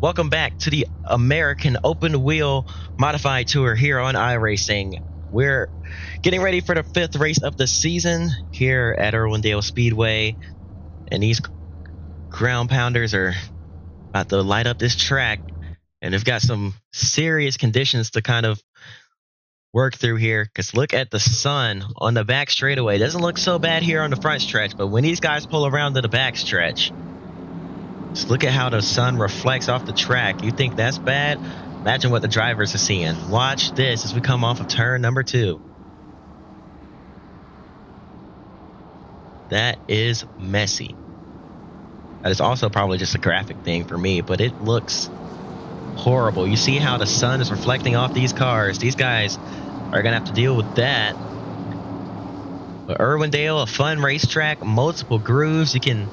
Welcome back to the American Open Wheel Modified Tour here on iRacing. We're getting ready for the 5th race of the season here at Irwindale Speedway, and these ground pounders are about to light up this track, and they've got some serious conditions to kind of work through here, because look at the sun on the back straightaway. It doesn't look so bad here on the front stretch, but when these guys pull around to the back stretch, just look at how the sun reflects off the track. You think that's bad? Imagine what the drivers are seeing. Watch this as we come off of turn number 2. That is messy. That is also probably just a graphic thing for me, but it looks horrible. You see how the sun is reflecting off these cars. These guys are going to have to deal with that. But Irwindale, a fun racetrack, multiple grooves. You can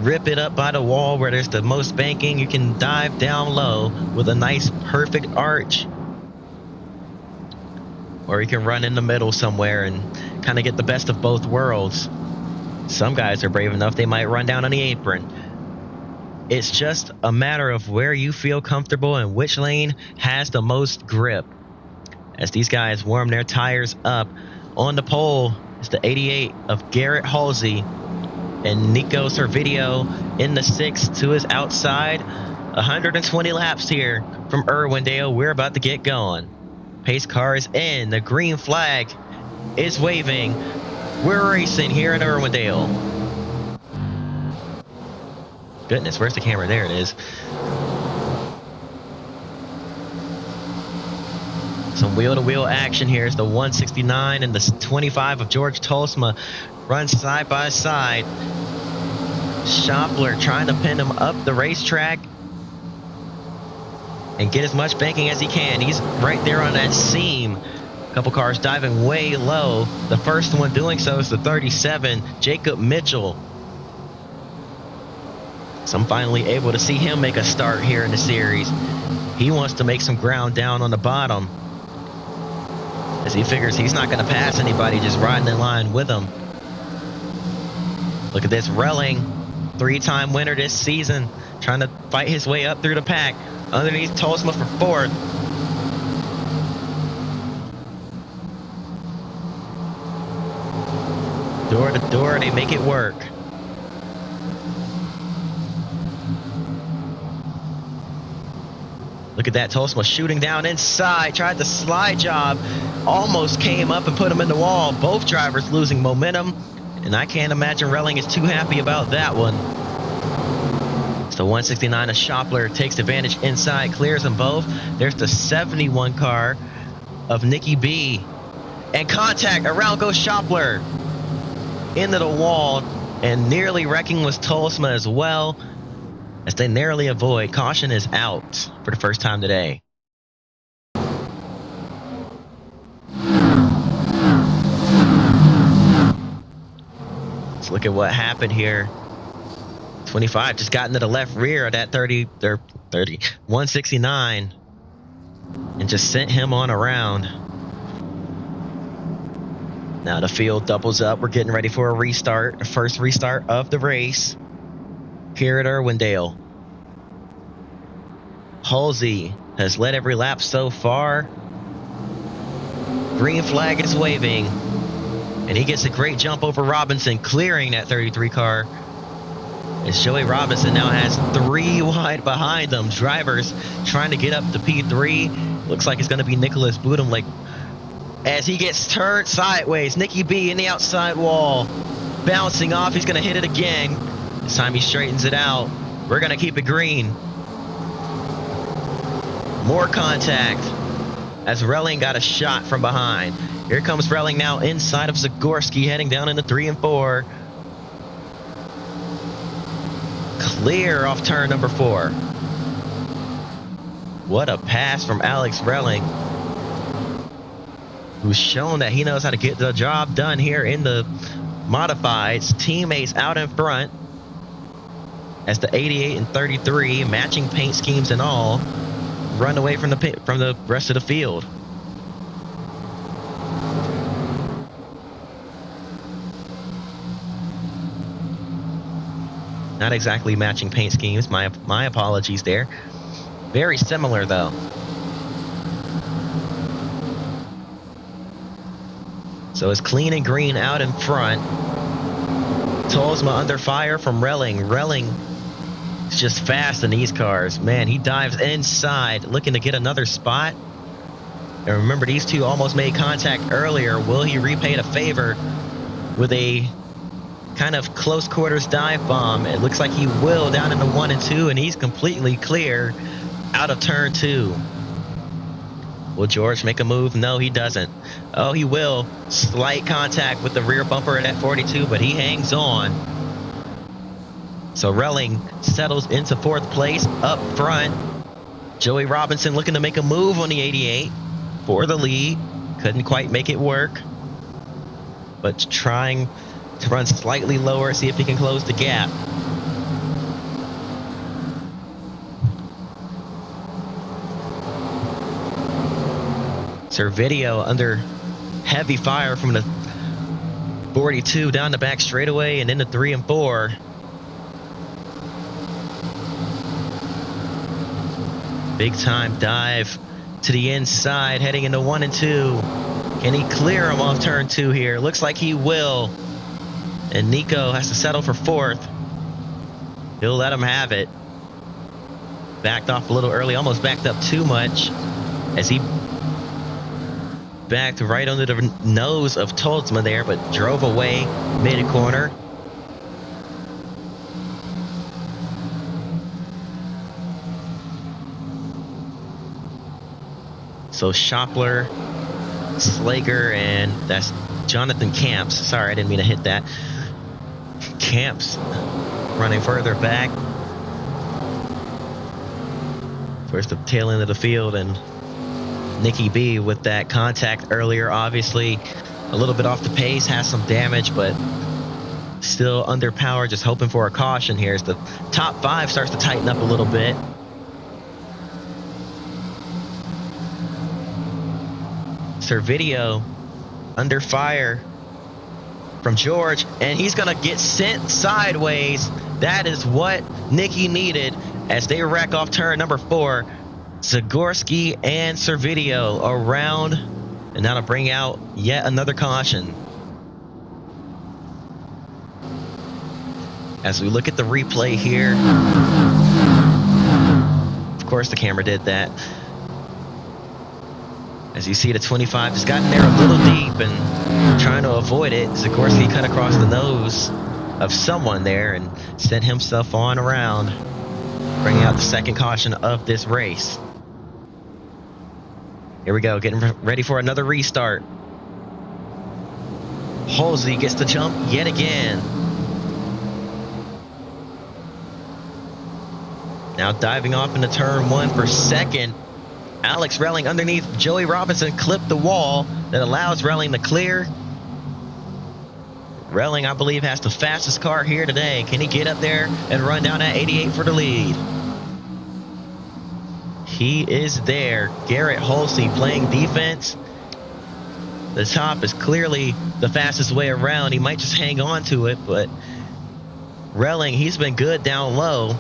rip it up by the wall where there's the most banking. You can dive down low with a nice perfect arch, or you can run in the middle somewhere and kind of get the best of both worlds. Some guys are brave enough, they might run down on the apron. It's just a matter of where you feel comfortable and which lane has the most grip. As these guys warm their tires up, on the pole is the 88 of Garrett Halsey, and Nico Servideo in the 6 to his outside. 120 laps here from Irwindale. We're about to get going. Pace car is in. The green flag is waving. We're racing here in Irwindale. Goodness, where's the camera? There it is. Some wheel-to-wheel action here. It's the 169 and the 25 of George Tolsma run side by side. Schoppler trying to pin him up the racetrack and get as much banking as he can. He's right there on that seam. A couple cars diving way low. The first one doing so is the 37, Jacob Mitchell. So I'm finally able to see him make a start here in the series. He wants to make some ground down on the bottom, as he figures he's not going to pass anybody just riding in line with him. Look at this, Relling, 3-time winner this season, trying to fight his way up through the pack. Underneath Tolsma for 4th. Door to door, they make it work. Look at that, Tolsma shooting down inside, tried the slide job, almost came up and put him in the wall. Both drivers losing momentum, and I can't imagine Relling is too happy about that one. It's the 169 of Schoppler, takes advantage inside, clears them both. There's the 71 car of Nicky B. And contact, around goes Schoppler into the wall, and nearly wrecking was Tolsma as well, as they narrowly avoid. Caution is out for the first time today. Let's look at what happened here. 25 just got into the left rear of that 169 and just sent him on around. Now the field doubles up. We're getting ready for a restart, the first restart of the race here at Irwindale. Halsey has led every lap so far. Green flag is waving, and he gets a great jump over Robinson, clearing that 33 car. As Joey Robinson now has 3 wide behind them. Drivers trying to get up to P3. Looks like it's going to be Nicholas Budimlik as he gets turned sideways. Nicky B in the outside wall, bouncing off. He's going to hit it again. This time he straightens it out. We're going to keep it green. More contact as Relling got a shot from behind. Here comes Relling now inside of Zagorski, heading down into 3 and 4. Clear off turn number 4. What a pass from Alex Relling, who's shown that he knows how to get the job done here in the modifieds. Teammates out in front as the 88 and 33, matching paint schemes and all, run away from the rest of the field. Not exactly matching paint schemes. My apologies there. Very similar though. So it's clean and green out in front. Tolsma under fire from Relling. Relling is just fast in these cars. Man, he dives inside looking to get another spot. And remember, these two almost made contact earlier. Will he repay the favor with a kind of close quarters dive bomb? It looks like he will down into 1 and 2, and he's completely clear out of turn 2. Will George make a move? No, he doesn't. Oh, he will. Slight contact with the rear bumper at 42, but he hangs on. So Relling settles into 4th place up front. Joey Robinson looking to make a move on the 88 for the lead. Couldn't quite make it work, but trying to run slightly lower, see if he can close the gap. Servideo under heavy fire from the 42 down the back straightaway and into 3 and 4. Big time dive to the inside, heading into 1 and 2. Can he clear him off turn 2 here? Looks like he will. And Nico has to settle for 4th. He'll let him have it. Backed off a little early, almost backed up too much as he backed right under the nose of Tolsma there, but drove away mid-corner. So Shopler, Slager, and that's Jonathan Camps. Sorry, I didn't mean to hit that. Camps running further back towards the tail end of the field, and Nicky B with that contact earlier, obviously a little bit off the pace, has some damage, but still under power, just hoping for a caution here as the top 5 starts to tighten up a little bit. Servideo under fire from George, and he's gonna get sent sideways. That is what Nicky needed as they wreck off turn number 4. Zagorski and Servideo around, and that'll bring out yet another caution. As we look at the replay here, of course the camera did that. As you see, the 25 has gotten there a little deep and trying to avoid it. Zagorski cut across the nose of someone there and sent himself on around, bringing out the second caution of this race. Here we go, getting ready for another restart. Halsey gets the jump yet again. Now diving off into turn 1 for second. Alex Relling underneath Joey Robinson clipped the wall that allows Relling to clear. Relling, I believe, has the fastest car here today. Can he get up there and run down that 88 for the lead? He is there. Garrett Halsey playing defense. The top is clearly the fastest way around. He might just hang on to it, but Relling, he's been good down low.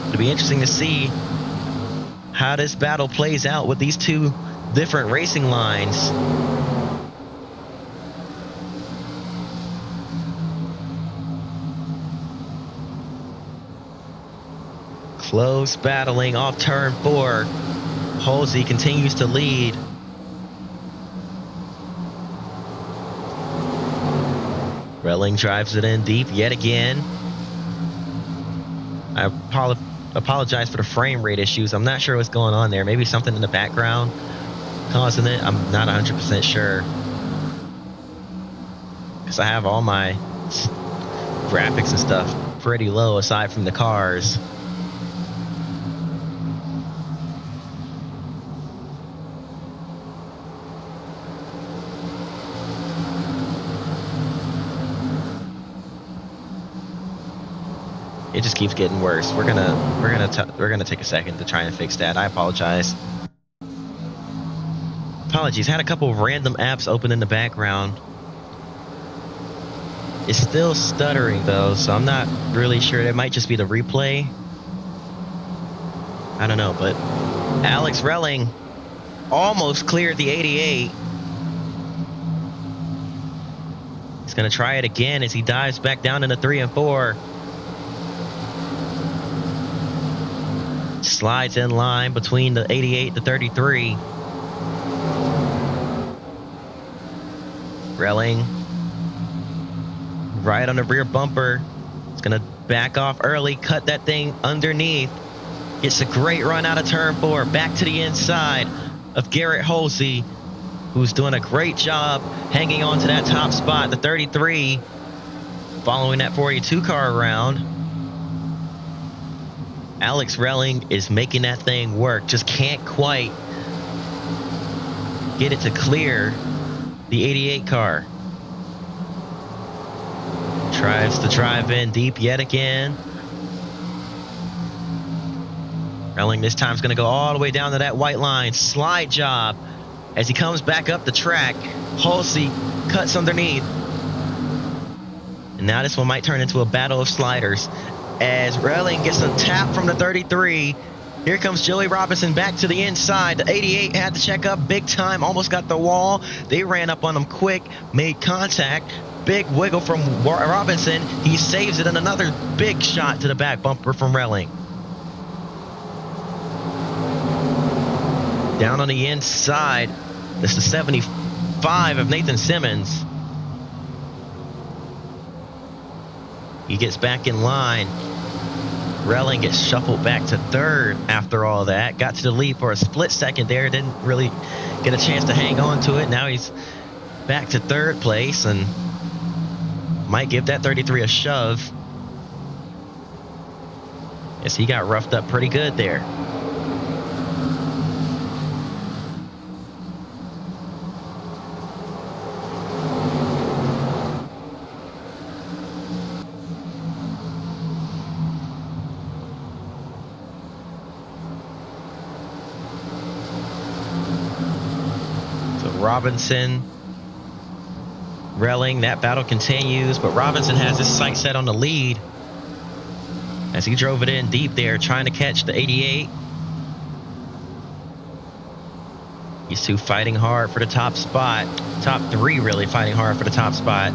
It'll be interesting to see how this battle plays out with these two different racing lines. Close battling off turn 4. Halsey continues to lead. Relling drives it in deep yet again. I apologize for the frame rate issues. I'm not sure what's going on there. Maybe something in the background causing it. I'm not 100% sure, because I have all my graphics and stuff pretty low aside from the cars. It just keeps getting worse. We're gonna take a second to try and fix that. I apologize. Apologies. Had a couple of random apps open in the background. It's still stuttering though, so I'm not really sure. It might just be the replay. I don't know, but Alex Relling almost cleared the 88. He's going to try it again as he dives back down into 3 and 4. Slides in line between the 88 to 33. Relling right on the rear bumper. It's going to back off early, cut that thing underneath. Gets a great run out of turn 4, back to the inside of Garrett Holsey, who's doing a great job hanging on to that top spot, the 33, following that 42 car around. Alex Relling is making that thing work, just can't quite get it to clear the 88 car. Tries to drive in deep yet again. Relling this time is going to go all the way down to that white line. Slide job as he comes back up the track. Halsey cuts underneath. And now this one might turn into a battle of sliders as Relling gets a tap from the 33. Here comes Joey Robinson back to the inside. The 88 had to check up big time, almost got the wall. They ran up on him quick, made contact. Big wiggle from Robinson. He saves it, and another big shot to the back bumper from Relling. Down on the inside, this is 75 of Nathan Simmons. He gets back in line. Relling gets shuffled back to third after all that. Got to the lead for a split second there. Didn't really get a chance to hang on to it. Now he's back to third place and might give that 33 a shove. Yes, he got roughed up pretty good there. Robinson, Relling, that battle continues, but Robinson has his sight set on the lead as he drove it in deep there, trying to catch the 88. These two fighting hard for the top spot. Top three really fighting hard for the top spot.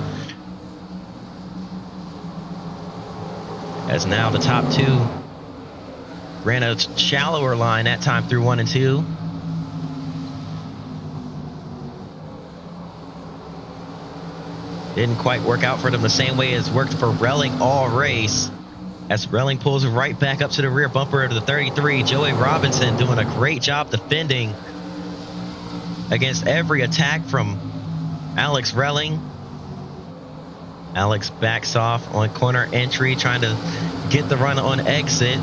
As now the top two ran a shallower line that time through 1 and 2. Didn't quite work out for them the same way as worked for Relling all race. As Relling pulls right back up to the rear bumper of the 33. Joey Robinson doing a great job defending against every attack from Alex Relling. Alex backs off on corner entry, trying to get the run on exit.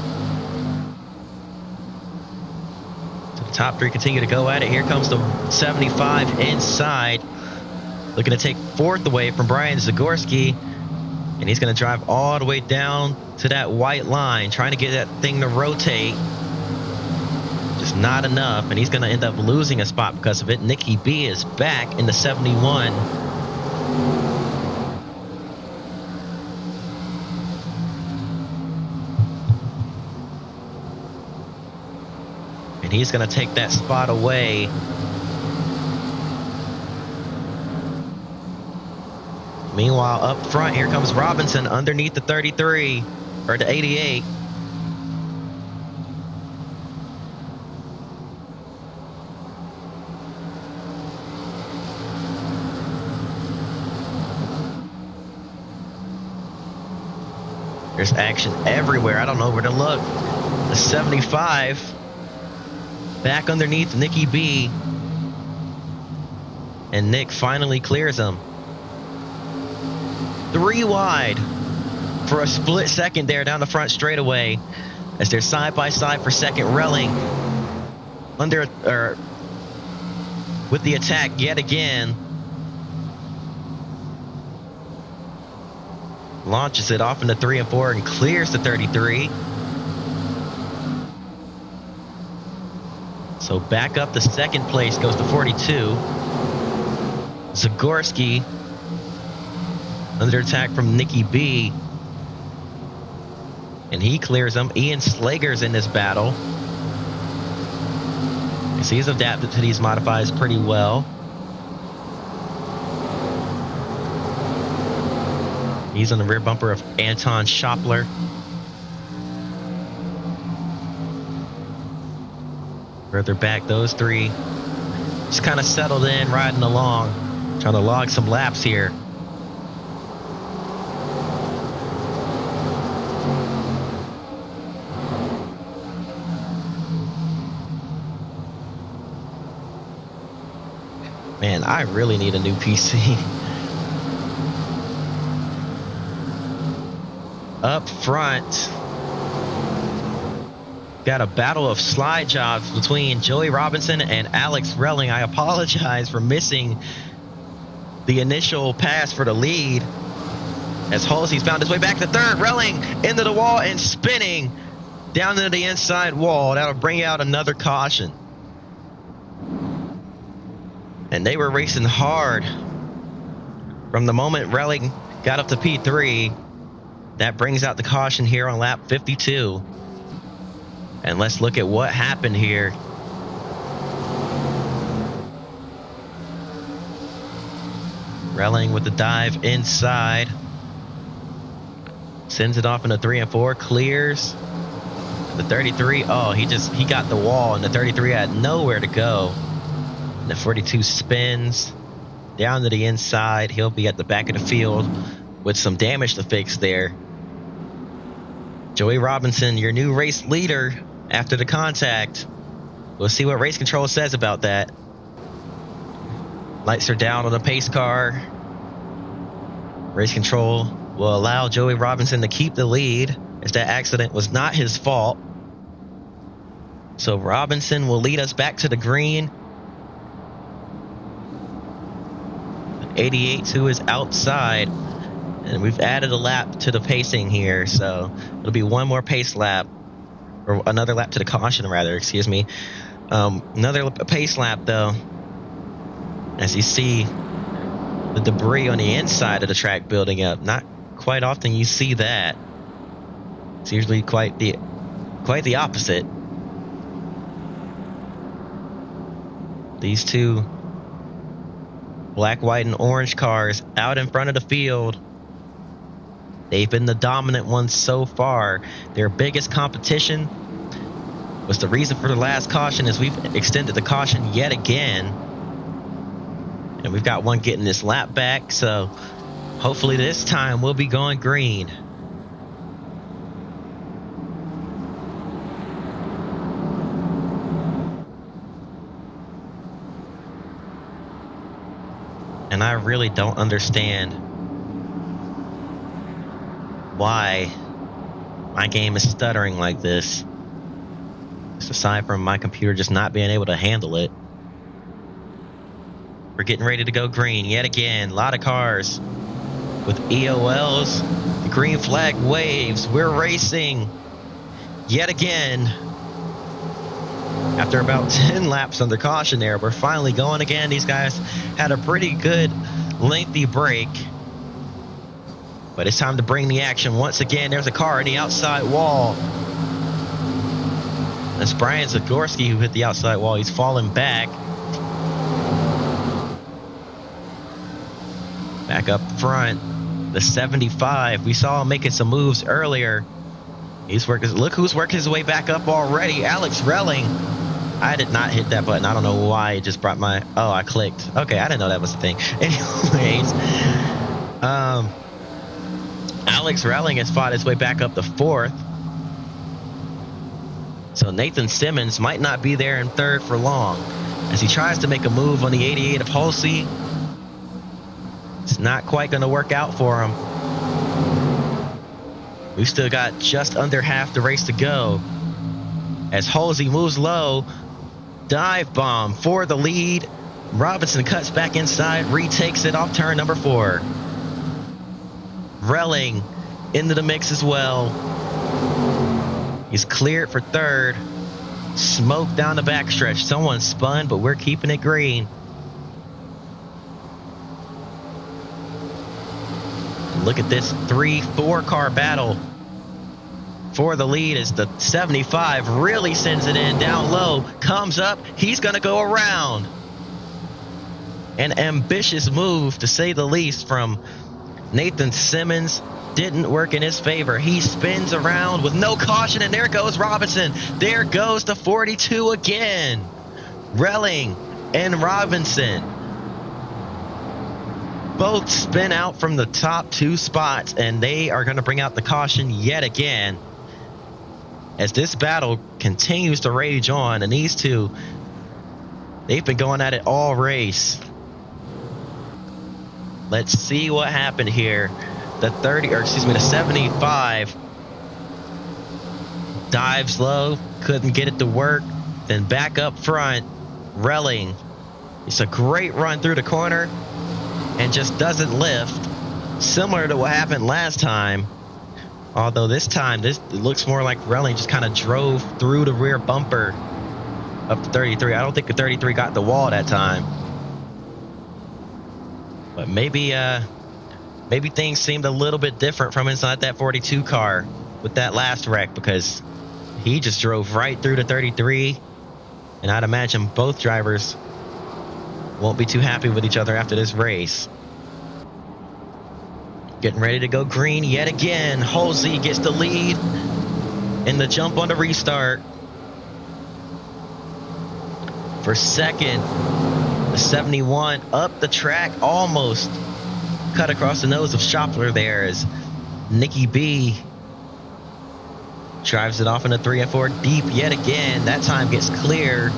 So the top three continue to go at it. Here comes the 75 inside. Looking to take fourth away from Brian Zagorski. And he's going to drive all the way down to that white line, trying to get that thing to rotate. Just not enough. And he's going to end up losing a spot because of it. Nikki B is back in the 71. And he's going to take that spot away. Meanwhile, up front, here comes Robinson underneath the 33, or the 88. There's action everywhere. I don't know where to look. The 75 back underneath Nikki B. And Nick finally clears him. 3 wide for a split second there down the front straightaway as they're side by side for second. Relling with the attack yet again. Launches it off into 3 and 4 and clears the 33. So back up to second place goes to 42. Zagorski under attack from Nikki B. And he clears them. Ian Slager's in this battle. So he's adapted to these modifieds pretty well. He's on the rear bumper of Anton Schoppler. Further back, those three just kind of settled in, riding along, trying to log some laps here. Man, I really need a new PC. Up front, got a battle of slide jobs between Joey Robinson and Alex Relling. I apologize for missing the initial pass for the lead, as Halsey's found his way back to third. Relling into the wall and spinning down into the inside wall. That'll bring out another caution. And they were racing hard from the moment Relling got up to P3. That brings out the caution here on lap 52. And let's look at what happened here. Relling with the dive inside. Sends it off in the 3 and 4, clears. The 33, oh, he got the wall, and the 33 had nowhere to go. And the 42 spins down to the inside. He'll be at the back of the field with some damage to fix there. Joey Robinson, your new race leader after the contact. We'll see what race control says about that. Lights are down on the pace car. Race control will allow Joey Robinson to keep the lead, as that accident was not his fault. So Robinson will lead us back to the green. 88 to his outside, and we've added a lap to the pacing here, so it'll be one more pace lap, or another lap to the caution rather, excuse me. Another pace lap though, as you see the debris on the inside of the track building up. Not quite often you see that. It's usually quite the opposite. These two black, white, and orange cars out in front of the field. They've been the dominant ones so far. Their biggest competition was the reason for the last caution, as we've extended the caution yet again. And we've got one getting this lap back, so hopefully this time we'll be going green. And I really don't understand why my game is stuttering like this. Just aside from my computer just not being able to handle it. We're getting ready to go green yet again. A lot of cars with EOLs. The green flag waves. We're racing yet again. After about 10 laps under caution there, we're finally going again. These guys had a pretty good lengthy break. But it's time to bring the action. Once again, there's a car in the outside wall. That's Brian Zagorski who hit the outside wall. He's falling back. Back up front, the 75. We saw him making some moves earlier. Look who's working his way back up already. Alex Relling. I did not hit that button. I don't know why. It just brought my... Oh, I clicked. Okay, I didn't know that was a thing. Anyways, Alex Relling has fought his way back up to fourth. So Nathan Simmons might not be there in third for long, as he tries to make a move on the 88 of Halsey. It's not quite going to work out for him. We've still got just under half the race to go, as Halsey moves low. Dive bomb for the lead. Robinson cuts back inside, retakes it off turn number 4. Relling into the mix as well. He's cleared for third. Smoke down the backstretch. Someone spun, but we're keeping it green. Look at this 3-4 car battle for the lead as the 75 really sends it in down low, comes up, he's going to go around. An ambitious move, to say the least, from Nathan Simmons. Didn't work in his favor. He spins around with no caution, and there goes Robinson. There goes the 42 again. Relling and Robinson both spin out from the top two spots, and they are going to bring out the caution yet again as this battle continues to rage on. And these two, they've been going at it all race. Let's see what happened here. The 75 dives low, couldn't get it to work. Then back up front, Relling. It's a great run through the corner and just doesn't lift. Similar to what happened last time. Although this time, it looks more like Relling just kind of drove through the rear bumper of the 33. I don't think the 33 got the wall that time. But maybe things seemed a little bit different from inside that 42 car with that last wreck, because he just drove right through the 33. And I'd imagine both drivers won't be too happy with each other after this race. Getting ready to go green yet again. Halsey gets the lead in the jump on the restart. For second, the 71 up the track, almost cut across the nose of Schopler there as Nikki B drives it off in a 3 and 4 deep yet again. That time gets clear.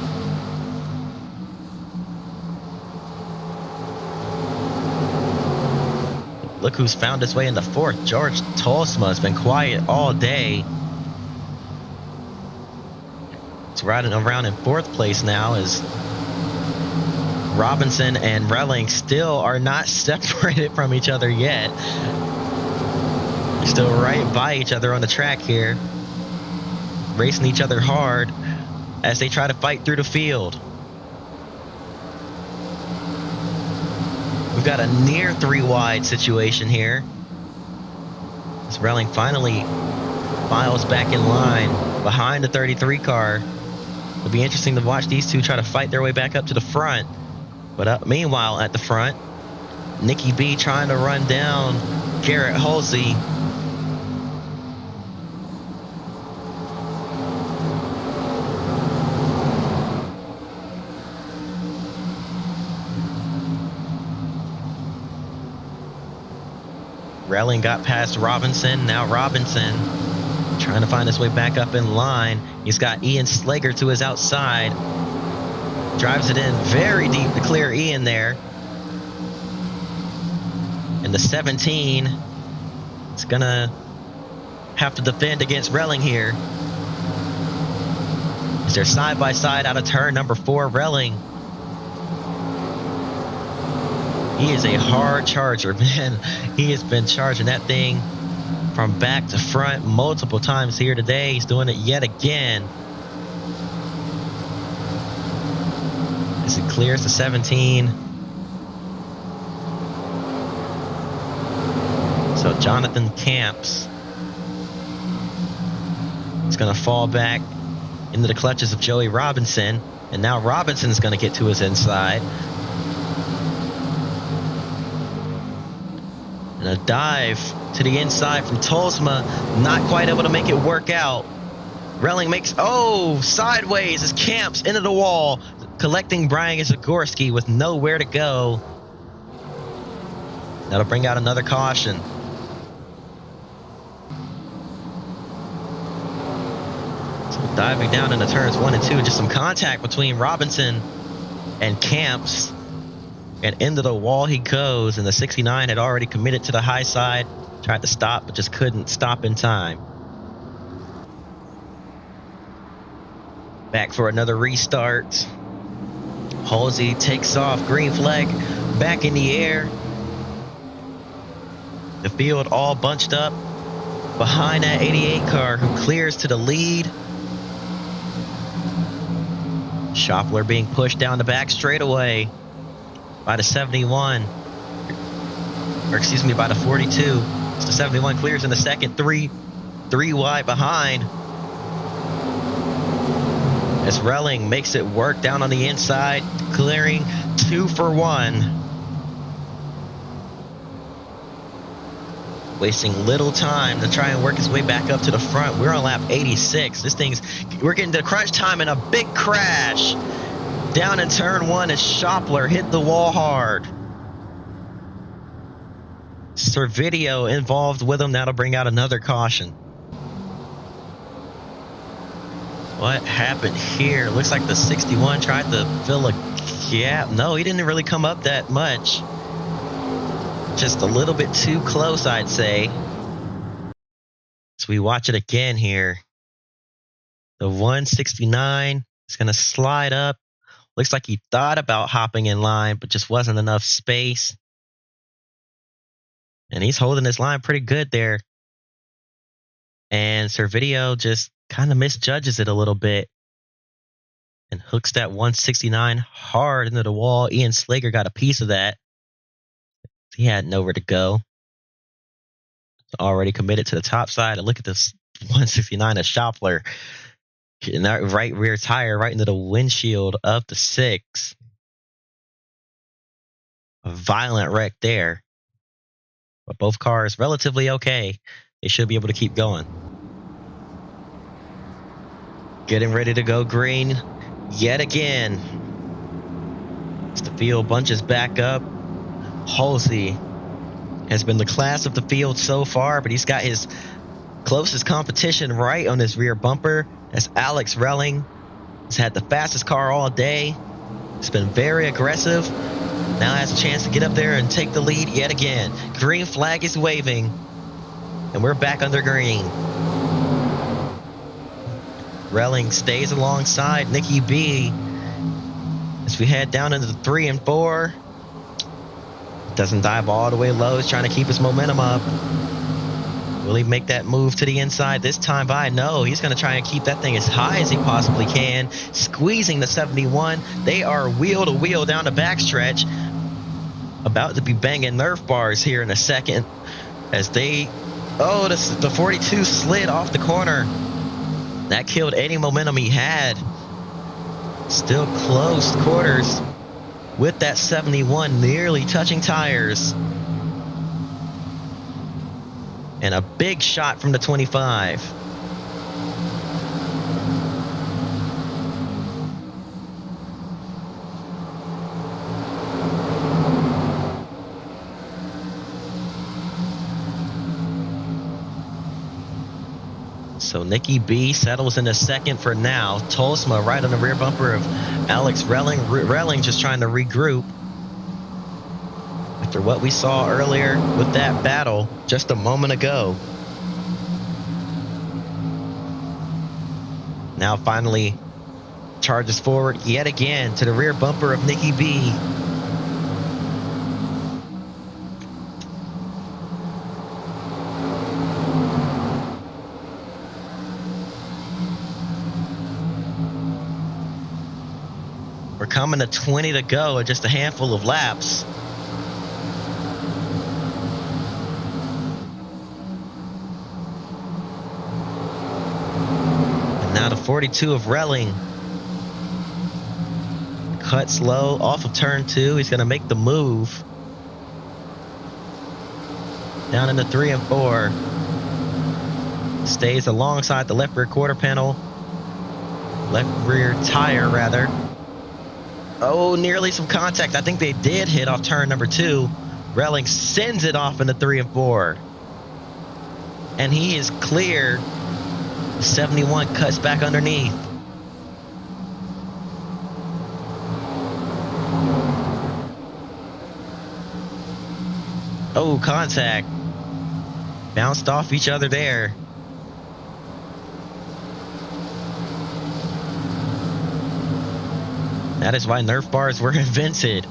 Look who's found his way in the fourth. George Tolsma has been quiet all day. He's riding around in fourth place now as Robinson and Relling still are not separated from each other yet. They're still right by each other on the track here, racing each other hard as they try to fight through the field. We've got a near 3 wide situation here as Relling finally files back in line behind the 33 car. It'll be interesting to watch these two try to fight their way back up to the front. But meanwhile, at the front, Nikki B trying to run down Garrett Halsey. Relling got past Robinson. Now Robinson trying to find his way back up in line. He's got Ian Slager to his outside. Drives it in very deep to clear Ian there. And the 17 is going to have to defend against Relling here. As they're side by side out of turn number 4, Relling. He is a hard charger, man. He has been charging that thing from back to front multiple times here today. He's doing it yet again. As it clears the 17. So Jonathan Camps is going to fall back into the clutches of Joey Robinson. And now Robinson's going to get to his inside. And a dive to the inside from Tolsma. Not quite able to make it work out. Relling makes, sideways as Camps into the wall, collecting Brian Zagorski with nowhere to go. That'll bring out another caution. So diving down into turns 1 and 2, just some contact between Robinson and Camps. And into the wall he goes, and the 69 had already committed to the high side. Tried to stop, but just couldn't stop in time. Back for another restart. Halsey takes off, green flag back in the air. The field all bunched up behind that 88 car, who clears to the lead. Schopler being pushed down the back straightaway by the 71, by the 42. So the 71 clears in the second 3. 3 wide behind. As Relling makes it work down on the inside, clearing 2 for 1. Wasting little time to try and work his way back up to the front. We're on lap 86. We're getting to crunch time and a big crash. Down in turn 1 as Shopler hit the wall hard. Servideo involved with him. That'll bring out another caution. What happened here? Looks like the 61 tried to fill a gap. No, he didn't really come up that much. Just a little bit too close, I'd say. So we watch it again here. The 169 is going to slide up. Looks like he thought about hopping in line, but just wasn't enough space. And he's holding his line pretty good there. And Servideo just kind of misjudges it a little bit and hooks that 169 hard into the wall. Ian Slager got a piece of that. He had nowhere to go. Already committed to the top side. And look at this 169 of Shopler. Getting that right rear tire right into the windshield of the 6. A violent wreck there. But both cars relatively okay. They should be able to keep going. Getting ready to go green yet again. As the field bunches back up. Halsey has been the class of the field so far, but he's got his closest competition right on his rear bumper. As Alex Relling has had the fastest car all day. It's been very aggressive. Now has a chance to get up there and take the lead yet again. Green flag is waving. And we're back under green. Relling stays alongside Nikki B. As we head down into the 3 and 4. Doesn't dive all the way low. He's trying to keep his momentum up. Will he make that move to the inside this time by? No, he's going to try and keep that thing as high as he possibly can. Squeezing the 71. They are wheel to wheel down the backstretch. About to be banging Nerf bars here in a second. As they... Oh, the 42 slid off the corner. That killed any momentum he had. Still close quarters with that 71 nearly touching tires. And a big shot from the 25. So Nikki B settles in a second for now. Tolsma right on the rear bumper of Alex Relling. Relling just trying to regroup after what we saw earlier with that battle just a moment ago. Now finally charges forward yet again to the rear bumper of Nikki B. We're coming to 20 to go at just a handful of laps. And now the 42 of Relling. Cuts low off of turn 2. He's going to make the move. Down into 3 and 4. Stays alongside the left rear quarter panel. Left rear tire, rather. Oh, nearly some contact. I think they did hit off turn number 2. Relling sends it off into 3 and 4. And he is clear. 71 cuts back underneath. Oh, contact. Bounced off each other there. That is why Nerf bars were invented.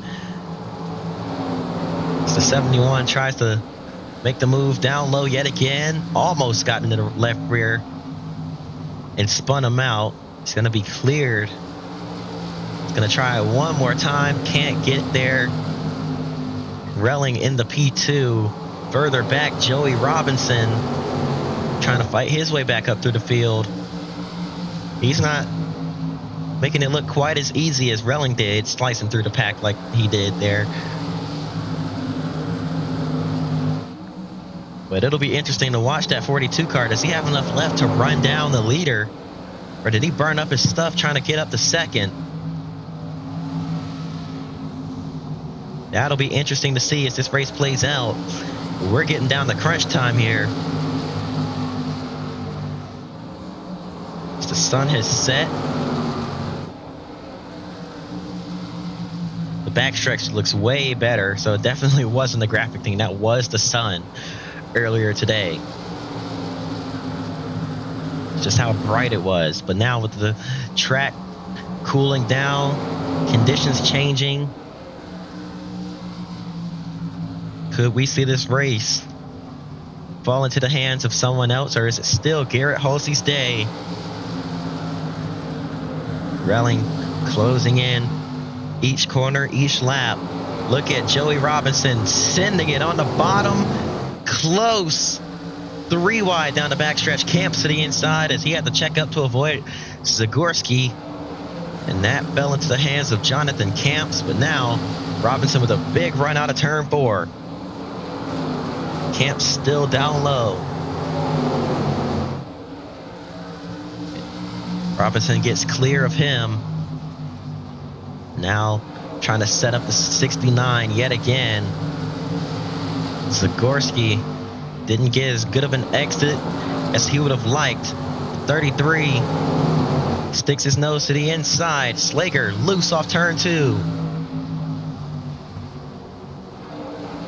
So 71 tries to make the move down low yet again. Almost got into the left rear and spun him out. He's going to be cleared. He's going to try it one more time. Can't get there. Relling in the P2. Further back, Joey Robinson. trying to fight his way back up through the field. He's not making it look quite as easy as Relling did, slicing through the pack like he did there. But it'll be interesting to watch that 42 car. Does he have enough left to run down the leader? Or did he burn up his stuff trying to get up to second? That'll be interesting to see as this race plays out. We're getting down to crunch time here. As the sun has set. The backstretch looks way better, so it definitely wasn't the graphic thing. That was the sun earlier today. It's just how bright it was. But now with the track cooling down, conditions changing, could we see this race fall into the hands of someone else, or is it still Garrett Halsey's day? Relling closing in each corner, each lap. Look at Joey Robinson sending it on the bottom. Close. 3 wide down the backstretch. Camps to the inside as he had to check up to avoid Zagorski. And that fell into the hands of Jonathan Camps. But now Robinson with a big run out of turn 4. Camps still down low. Robinson gets clear of him. Now trying to set up the 69 yet again. Zagorski didn't get as good of an exit as he would have liked. 33 sticks his nose to the inside. Slager loose off turn 2.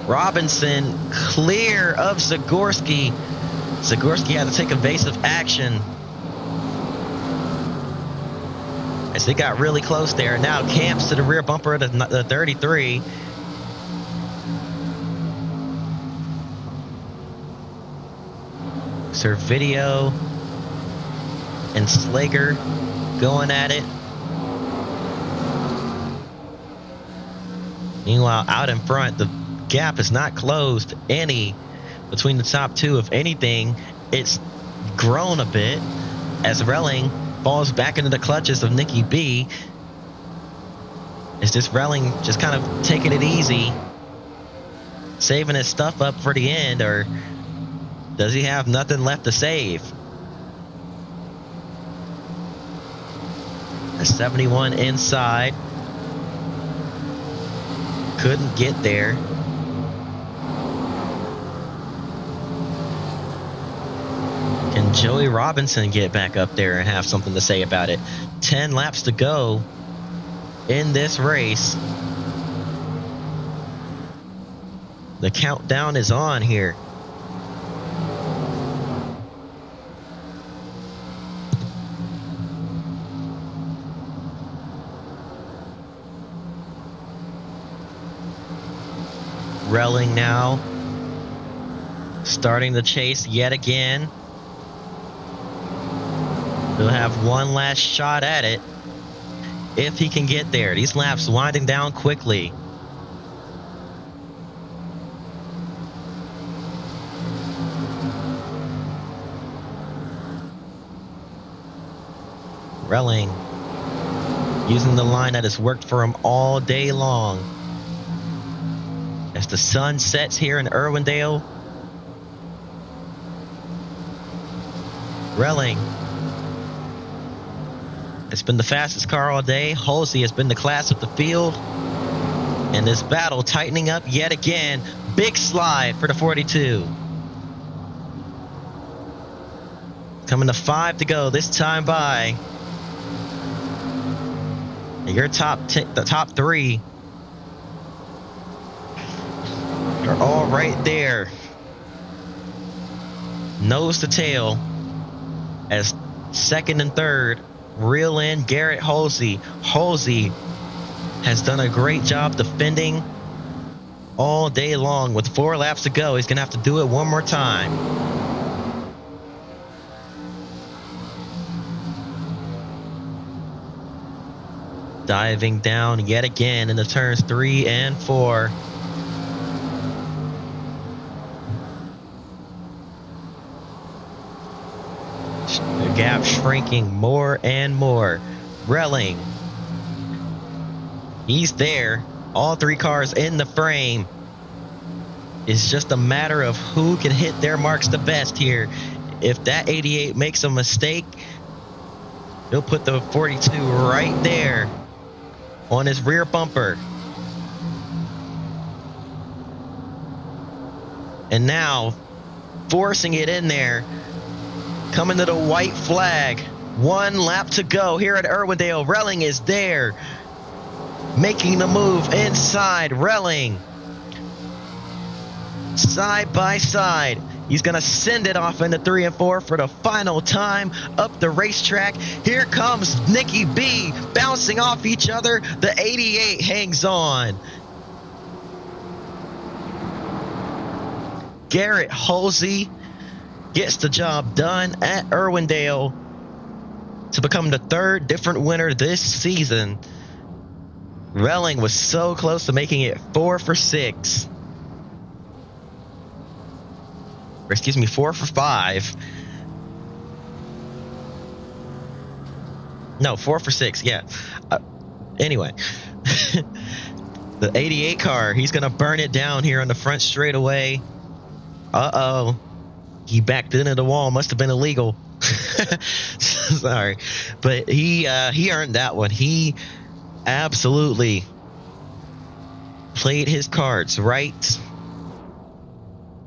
Robinson clear of Zagorski. Zagorski had to take evasive action as they got really close there. Now Camps to the rear bumper of the 33. Servideo and Slager going at it. Meanwhile, out in front, the gap is not closed any between the top 2. If anything, it's grown a bit as Relling falls back into the clutches of Nicky B. Is this Relling just kind of taking it easy, saving his stuff up for the end, or does he have nothing left to save? A 71 inside. Couldn't get there. Can Joey Robinson get back up there and have something to say about it? 10 laps to go in this race. The countdown is on here. Relling now starting the chase yet again. He'll have one last shot at it if he can get there. These laps winding down quickly. Relling using the line that has worked for him all day long. As the sun sets here in Irwindale, Relling has been the fastest car all day. Halsey has been the class of the field. And this battle tightening up yet again. Big slide for the 42. Coming to 5 to go this time by. And your the top 3 are all right there, nose to tail, as second and third reel in Garrett Halsey. Halsey has done a great job defending all day long. With 4 laps to go, he's gonna have to do it one more time. Diving down yet again in the turns 3 and 4. gap shrinking more and more. Relling. He's there. All three cars in the frame. It's just a matter of who can hit their marks the best here. If that 88 makes a mistake, he'll put the 42 right there on his rear bumper. And now, forcing it in there, coming to the white flag. 1 lap to go here at Irwindale. Relling is there, making the move inside. Relling, side by side. He's going to send it off into 3 and 4 for the final time up the racetrack. Here comes Nikki B, bouncing off each other. The 88 hangs on. Garrett Halsey gets the job done at Irwindale to become the 3rd different winner this season. Relling was so close to making it 4 for 6. Or excuse me, 4 for 5. No, 4 for 6, yeah. Anyway, the 88 car, he's going to burn it down here on the front straightaway. Uh-oh. He backed into the wall. Must have been illegal. Sorry. But he earned that one. He absolutely played his cards right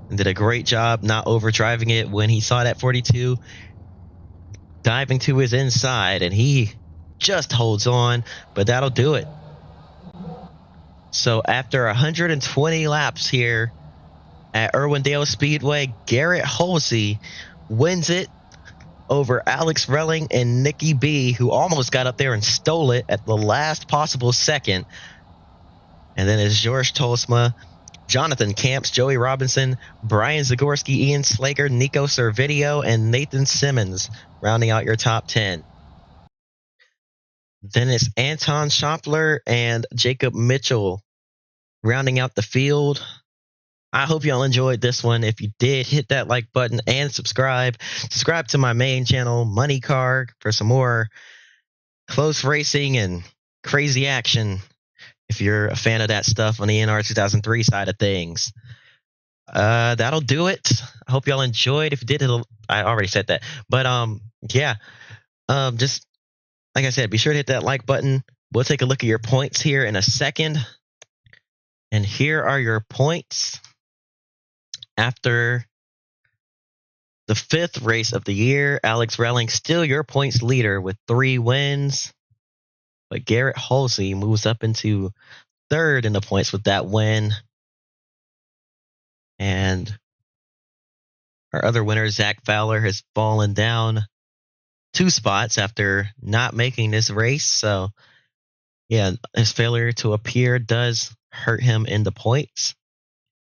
and did a great job not overdriving it when he saw that 42 diving to his inside, and he just holds on, but that'll do it. So after 120 laps here at Irwindale Speedway, Garrett Halsey wins it over Alex Relling and Nikki B, who almost got up there and stole it at the last possible second. And then it's George Tolsma, Jonathan Camps, Joey Robinson, Brian Zagorski, Ian Slager, Nico Servideo, and Nathan Simmons rounding out your top 10. Then it's Anton Schoppler and Jacob Mitchell rounding out the field. I hope y'all enjoyed this one. If you did, hit that like button and subscribe. Subscribe to my main channel, Money Car, for some more close racing and crazy action if you're a fan of that stuff on the NR 2003 side of things. That'll do it. I hope y'all enjoyed. If you did, I already said that. But yeah. Just like I said, be sure to hit that like button. We'll take a look at your points here in a second. And here are your points after the 5th race of the year. Alex Relling still your points leader with 3 wins. But Garrett Halsey moves up into 3rd in the points with that win. And our other winner, Zach Fowler, has fallen down 2 spots after not making this race. So, yeah, his failure to appear does hurt him in the points.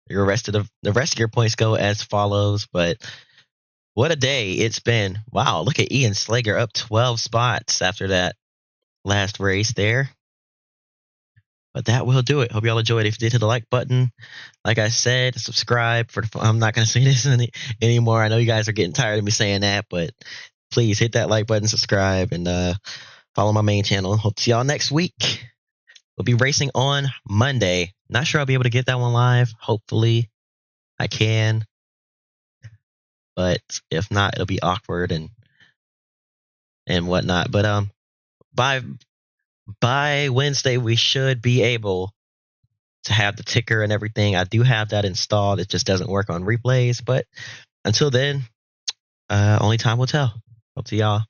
The rest of your points go as follows. But what a day it's been. Wow, look at Ian Slager up 12 spots after that last race there. But that will do it. Hope y'all enjoyed. If you did, hit the like button. Like I said, subscribe. I'm not going to say this anymore. I know you guys are getting tired of me saying that, but please hit that like button, subscribe, and follow my main channel. Hope to see y'all next week. We'll be racing on Monday. Not sure I'll be able to get that one live. Hopefully I can. But if not, it'll be awkward and whatnot. But by Wednesday, we should be able to have the ticker and everything. I do have that installed. It just doesn't work on replays. But until then, only time will tell. Hope to y'all.